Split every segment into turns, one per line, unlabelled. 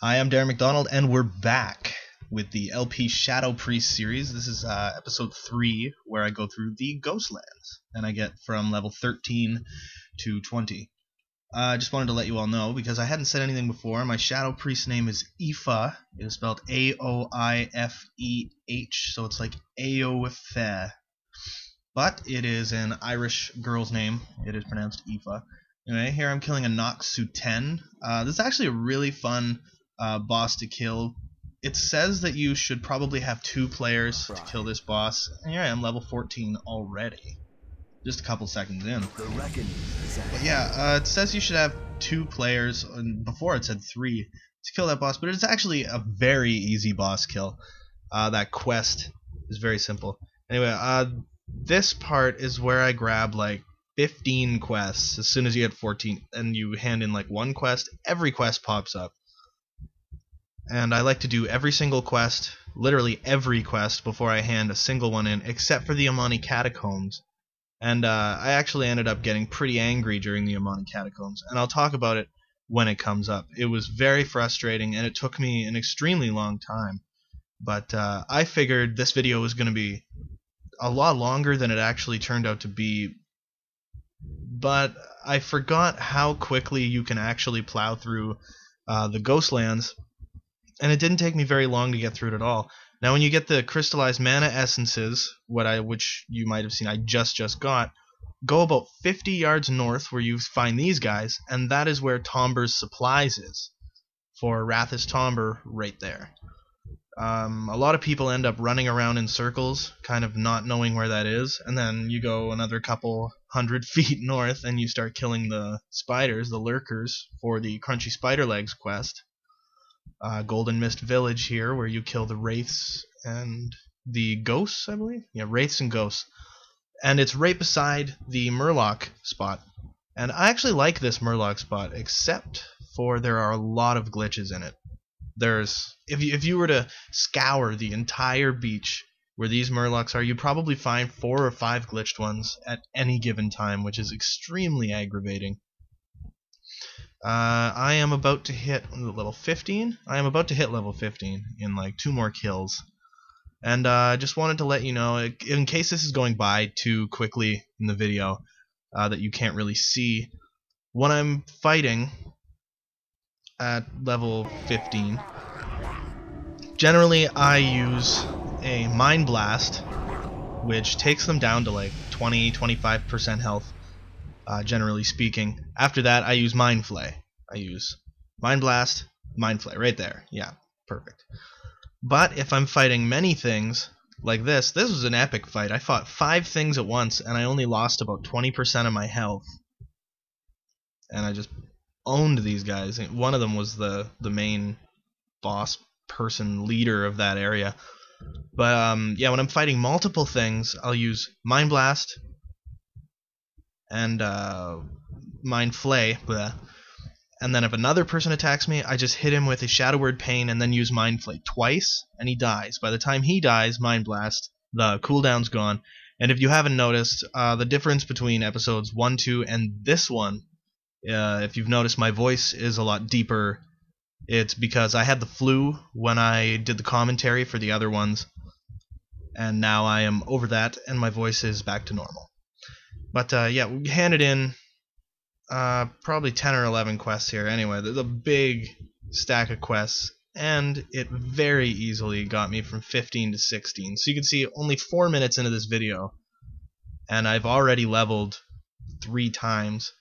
Hi, I'm Darren McDonald, and we're back with the LP Shadow Priest series. This is episode 3, where I go through the Ghostlands, and I get from level 13 to 20. I just wanted to let you all know, because I hadn't said anything before, my Shadow Priest name is Aoife. It is spelled A-O-I-F-E-H, so it's like Aoife. But it is an Irish girl's name. It is pronounced Aoife. Anyway, here I'm killing a Noxu 10. This is actually a really fun boss to kill. It says that you should probably have 2 players to kill this boss, and here I am, level 14 already. Just a couple seconds in. But yeah, it says you should have 2 players, and before it said 3 to kill that boss, but it's actually a very easy boss kill. That quest is very simple. Anyway, this part is where I grab like 15 quests. As soon as you get 14 and you hand in like 1 quest, every quest pops up. And I like to do every single quest, literally every quest, before I hand a single one in, except for the Amani Catacombs. And I actually ended up getting pretty angry during the Amani Catacombs, and I'll talk about it when it comes up. It was very frustrating, and it took me an extremely long time. But I figured this video was going to be a lot longer than it actually turned out to be. But I forgot how quickly you can actually plow through the Ghostlands. And it didn't take me very long to get through it at all. Now, when you get the crystallized mana essences, which you might have seen I just got, go about 50 yards north where you find these guys, and that is where Tomber's supplies is. For Rathis Tomber, right there. A lot of people end up running around in circles, kind of not knowing where that is, and then you go another couple 100 feet north and you start killing the spiders, the lurkers, for the Crunchy Spider Legs quest. Golden Mist Village here, where you kill the wraiths and the ghosts, I believe? Yeah, wraiths and ghosts. And it's right beside the Murloc spot. And I actually like this Murloc spot, except for there are a lot of glitches in it. If you were to scour the entire beach where these Murlocs are, you'd probably find 4 or 5 glitched ones at any given time, which is extremely aggravating. I am about to hit level 15. I am about to hit level 15 in like 2 more kills. And I just wanted to let you know, in case this is going by too quickly in the video, that you can't really see, when I'm fighting at level 15, generally I use a Mind Blast, which takes them down to like 20-25% health. Generally speaking. After that, I use Mind Flay. I use Mind Blast, Mind Flay, right there. Yeah, perfect. But if I'm fighting many things, like this was an epic fight. I fought 5 things at once, and I only lost about 20% of my health. And I just owned these guys. One of them was the main boss person leader of that area. But yeah, when I'm fighting multiple things, I'll use Mind Blast and Mind Flay, and then if another person attacks me, I just hit him with a Shadow Word Pain and then use Mind Flay twice, and he dies. By the time he dies, Mind Blast, the cooldown's gone. And if you haven't noticed, the difference between episodes 1, 2, and this one, if you've noticed, my voice is a lot deeper. It's because I had the flu when I did the commentary for the other ones, and now I am over that, and my voice is back to normal. But yeah, we handed in probably 10 or 11 quests here. Anyway, there's a big stack of quests, and it very easily got me from 15 to 16. So you can see only 4 minutes into this video, and I've already leveled 3 times.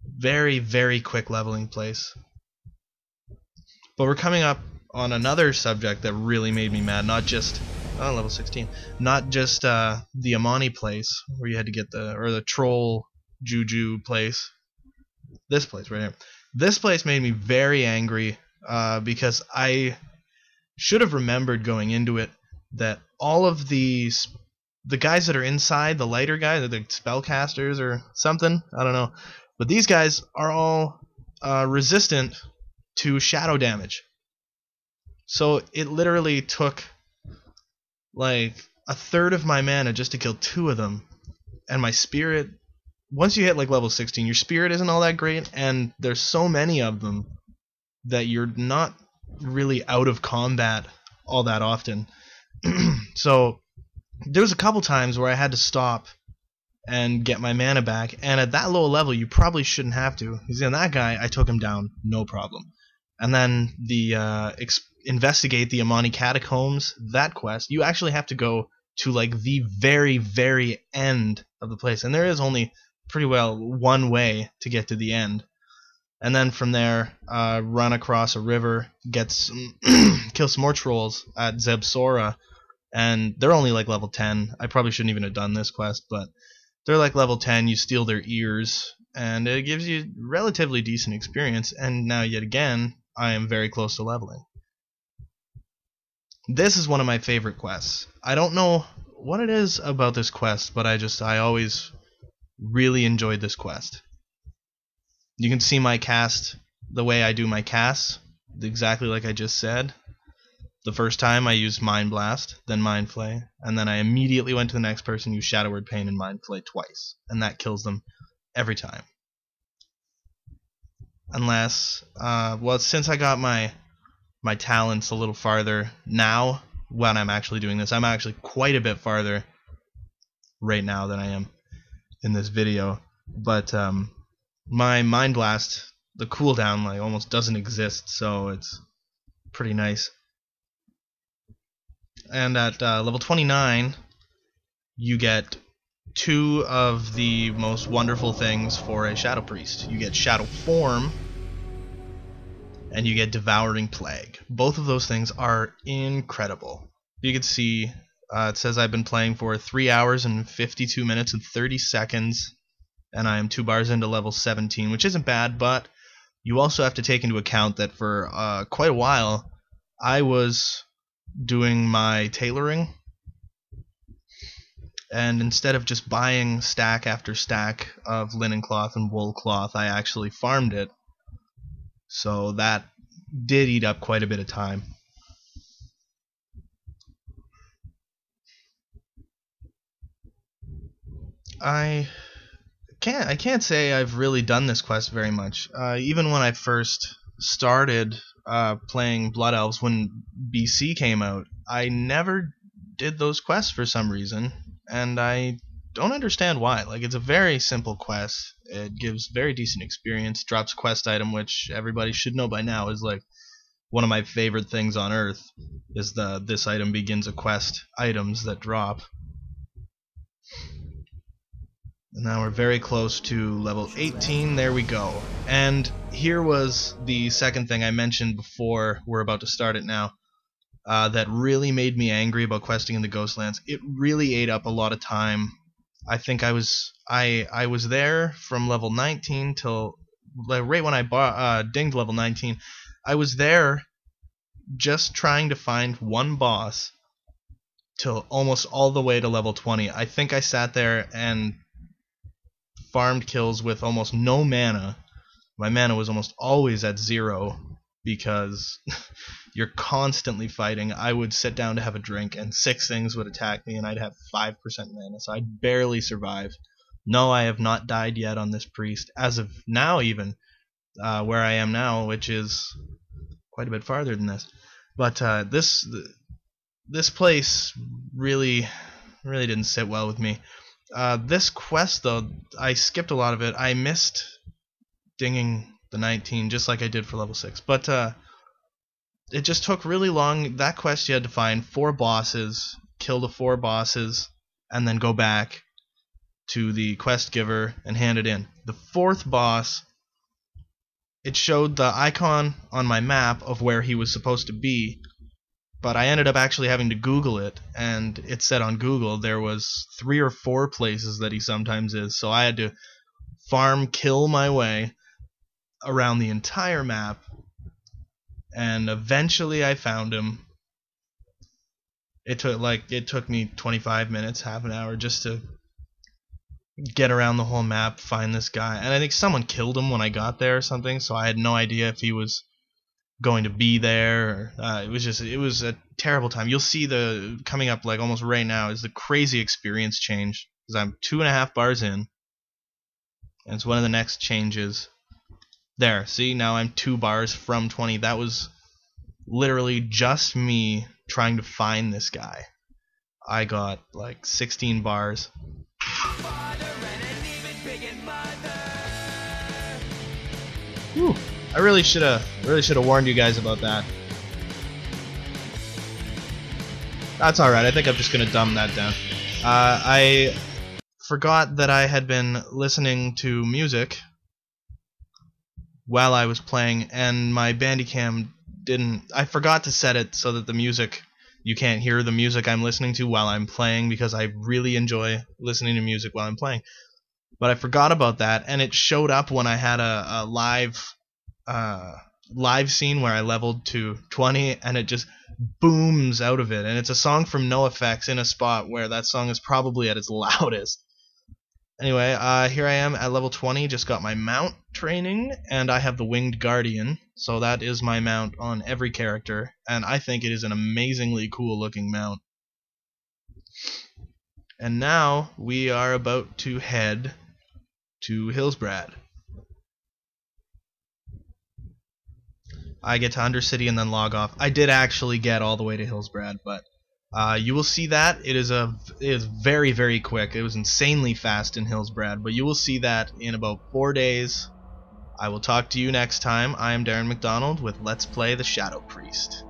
Very, very quick leveling place. But we're coming up on another subject that really made me mad, not just... Oh, level 16. Not just the Amani place where you had to get the troll juju place. This place right here. This place made me very angry because I should have remembered going into it that all of the guys that are inside, the lighter guys, the spellcasters or something, I don't know, but these guys are all resistant to shadow damage. So it literally took like a third of my mana just to kill 2 of them, and my spirit, once you hit like level 16, your spirit isn't all that great, and there's so many of them that you're not really out of combat all that often. So there was a couple times where I had to stop and get my mana back, and at that low level you probably shouldn't have to. Because in that guy, I took him down, no problem. And then the investigate the Amani Catacombs, that quest, you actually have to go to like the very, very end of the place, and there is only pretty well one way to get to the end. And then from there, run across a river, kill some more trolls at Zebsora, and they're only like level 10. I probably shouldn't even have done this quest, but they're like level 10. You steal their ears, and it gives you relatively decent experience. And now, yet again, I am very close to leveling. This is one of my favorite quests. I don't know what it is about this quest, but I always really enjoyed this quest. You can see my cast, the way I do my casts, exactly like I just said. The first time I used Mind Blast, then Mind Flay, and then I immediately went to the next person, used Shadow Word Pain and Mind Flay twice, and that kills them every time. Unless, well, since I got my talents a little farther now, when I'm actually doing this, I'm actually quite a bit farther right now than I am in this video, but my Mind Blast, the cooldown like almost doesn't exist, so it's pretty nice. And at level 29, you get two of the most wonderful things for a Shadow Priest. You get Shadow Form, and you get Devouring Plague. Both of those things are incredible. You can see it says I've been playing for 3 hours and 52 minutes and 30 seconds, and I am 2 bars into level 17, which isn't bad, but you also have to take into account that for quite a while I was doing my tailoring, and instead of just buying stack after stack of linen cloth and wool cloth, I actually farmed it, so that did eat up quite a bit of time. I can't say I've really done this quest very much. Even when I first started playing Blood Elves, when BC came out, I never did those quests for some reason, and I don't understand why. Like, it's a very simple quest. It gives very decent experience, drops a quest item, which everybody should know by now is like one of my favorite things on earth, is the this item begins a quest items that drop. And now we're very close to level 18. There we go. And here was the second thing I mentioned before. We're about to start it now. That really made me angry about questing in the Ghostlands. It really ate up a lot of time. I think I was there from level 19 till right when I dinged level 19. I was there just trying to find one boss till almost all the way to level 20. I think I sat there and farmed kills with almost no mana. My mana was almost always at 0 because you're constantly fighting. I would sit down to have a drink and 6 things would attack me and I'd have 5% mana, so I'd barely survive. No, I have not died yet on this priest, as of now even, where I am now, which is quite a bit farther than this. But this place really didn't sit well with me. This quest, though, I skipped a lot of it. I missed dinging the 19, just like I did for level 6. But it just took really long. That quest, you had to find 4 bosses, kill the 4 bosses, and then go back to the quest giver and hand it in. The 4th boss, it showed the icon on my map of where he was supposed to be, but I ended up actually having to Google it, and it said on Google there was 3 or 4 places that he sometimes is, so I had to farm kill my way around the entire map, and eventually I found him. It took me 25 minutes, half an hour, just to get around the whole map, find this guy, and I think someone killed him when I got there or something, so I had no idea if he was going to be there. It was a terrible time. You'll see the coming up like almost right now is the crazy experience change, because I'm 2.5 bars in, and it's one of the next changes. There, see, now I'm 2 bars from 20. That was literally just me trying to find this guy. I got like 16 bars. Whew. I really should have warned you guys about that. That's alright, I think I'm just gonna dumb that down. I forgot that I had been listening to music while I was playing, and my Bandicam didn't... I forgot to set it so that the music... You can't hear the music I'm listening to while I'm playing, because I really enjoy listening to music while I'm playing. But I forgot about that, and it showed up when I had a live scene where I leveled to 20, and it just booms out of it. And it's a song from NoFX in a spot where that song is probably at its loudest. Anyway, here I am at level 20, just got my mount training, and I have the Winged Guardian, so that is my mount on every character, and I think it is an amazingly cool looking mount. And now we are about to head to Hillsbrad. I get to Undercity and then log off. I did actually get all the way to Hillsbrad, but you will see that it is very, very quick. It was insanely fast in Hillsbrad, but you will see that in about 4 days. I will talk to you next time. I am Darren McDonald with Let's Play the Shadow Priest.